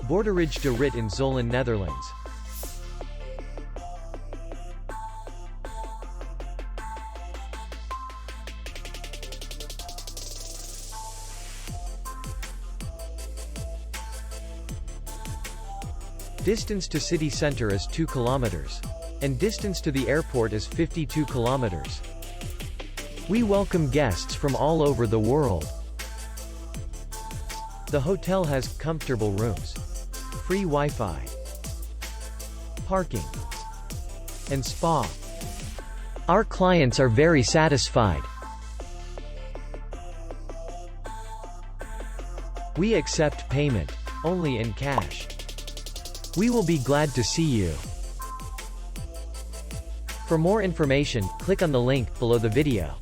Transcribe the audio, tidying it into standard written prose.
Boerderij de Rit in Zoelen, Netherlands. Distance to city center is 2 kilometers. And distance to the airport is 52 kilometers. We welcome guests from all over the world. The hotel has comfortable rooms, free Wi-Fi, parking, and spa. Our clients are very satisfied. We accept payment only in cash. We will be glad to see you. For more information, click on the link below the video.